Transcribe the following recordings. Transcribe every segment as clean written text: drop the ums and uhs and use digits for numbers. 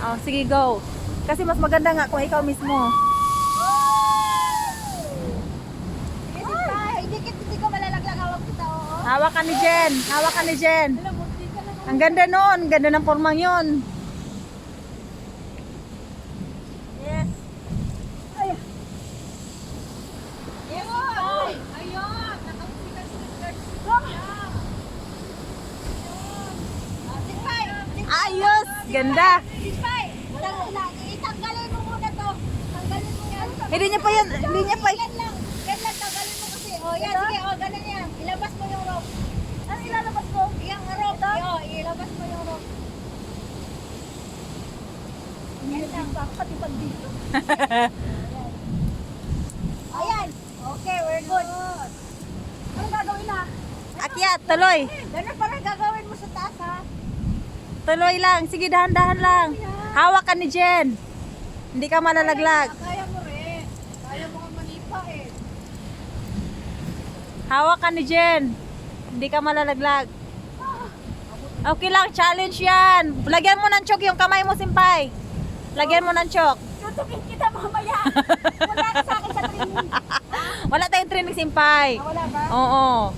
Oh, sige, go. Kasi mas maganda nga kung ikaw mismo. Hindi ko malalaglag, hawak kita, oo. Hawak ka ni Jen. Hawak ka ni Jen. Ang ganda nun. Ang ganda ng formang yun. Yes. Ay. Yes, ay. Ayun. Nakapagsikan si Mr. Sipay. Ayos. Ganda. Sipay. Itanggalin mo muna to. Tanggalin mo yan. Hindi niya pa yan. Hindi niya pa. Yan lang. Yan lang, tanggalin mo kasi. O, yan, sige. O, ganun yan. Ilabas mo yung rope. Ano ilalabas ko? Yung rope. O, ilabas mo yung rope. Yan lang. Patipag dito. Ayan. Okay, we're good. Anong gagawin na? Akyat. Tuloy. Ganun parang gagawin mo sa taas, ha? Tuloy lang. Sige, dahan-dahan lang. Hawak ka ni Jen. Hindi ka malalaglag. Kaya mo rin. Kaya mo kang manipa eh. Hawak ka ni Jen. Hindi ka malalaglag. Okay lang, challenge yan. Lagyan mo ng chok yung kamay mo, Simpay. Lagyan mo ng chok. Tutukin kita mamaya. Wala ka sa akin sa training. Wala tayong training, Simpay. Wala ba? Oo.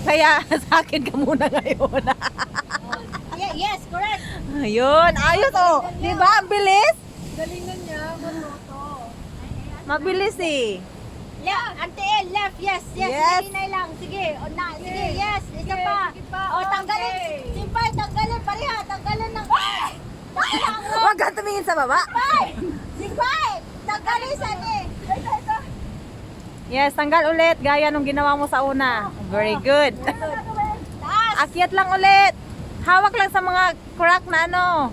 Kaya sa akin ka muna ngayon. Yes, correct. Ayun, ayos oh. Di ba? Ang bilis. Galingan niya, maluto. Mabilis eh. Left, Ante left, yes, yes. Yes. Hinay lang, sige. O na, sige, yes, isa pa. O, tanggalin. Okay. Simpay, tanggalin, pareha. Tanggalin ng... Tanggalin ang rope. Huwag kang tumingin sa baba. Simpay! Simpay! Tanggalin sa ni. Ito. Yes, tanggal ulit. Gaya nung ginawa mo sa una. Very good. Taas. Akyat lang ulit. Hawak lang sa mga crack na ano.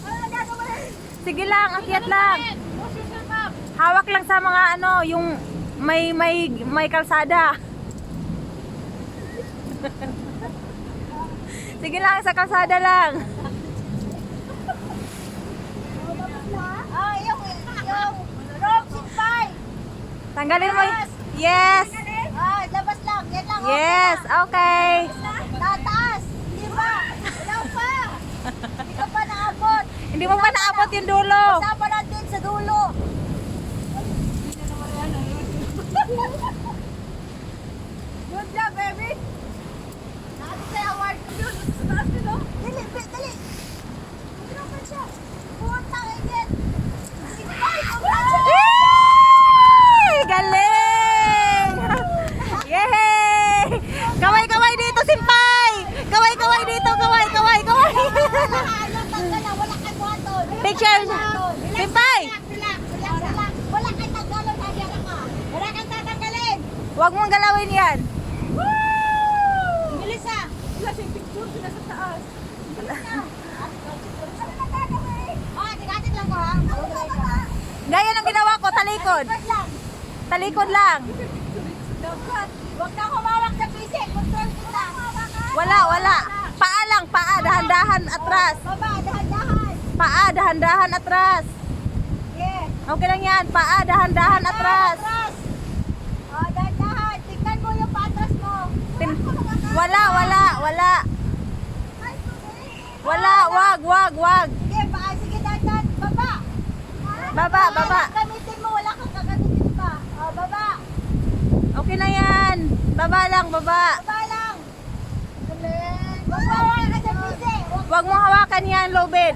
Ano gagawin? Sige lang, akyat lang. Position map. Hawak lang sa mga ano, yung may kalsada. Sige lang, sa kalsada lang. Ah, yung rope, Simpay. Tanggalin mo. Yes. Ah, labas lang. Yan lang. Yes, okay. Tataas. Di ba? Wala pa. Hindi ka pa naabot. Hindi mo pa naabot yung dulo. Kasama natin sa dulo. Good job, baby. Natin sa award. Yun, sa taas din, no? Dali, dali. Hindi naman siya. Pumunta agad. Simpay, congratulations! Yay! Galing! Yay! Kaway-kaway dito, Simpay! Kaway-kaway dito, kaway-kaway! Ano, tanggal na. Wala kang buhaton. Picture! Simpay! Relax. Wala kang tanggalon. Nagyara ka. Wala kang tatanggalin. Huwag mong galawin yan. Bilis ah. Wala siyang picture. Sila sa taas. Bilis na. Ano na gagawin? Ah, tigatin lang ko ha. Ano gagawin? Gaya ng ginawa ko, talikod. Dapat lang. Talikod lang. Dapat. Huwag kang humawak sa pisik. Control kita. Wala. Paa lang, paa. Dahan-dahan atras. Baba, dahan-dahan. Paa, dahan-dahan atras. Yeah. Okay lang yan. Paa, dahan-dahan atras. Atras. Oh, dahan-dahan. Tingnan mo yung patras mo. Wala. Wag. Sige, paa. Sige, dahan-dahan. Baba. Baba. Gamitin mo. Wala kang gagamitin pa. Oh, baba. Okay na yan. Baba lang. Baba lang. Galing. Huwag mawakan ka sa pisik. Huwag mong hawakan yan, low bed.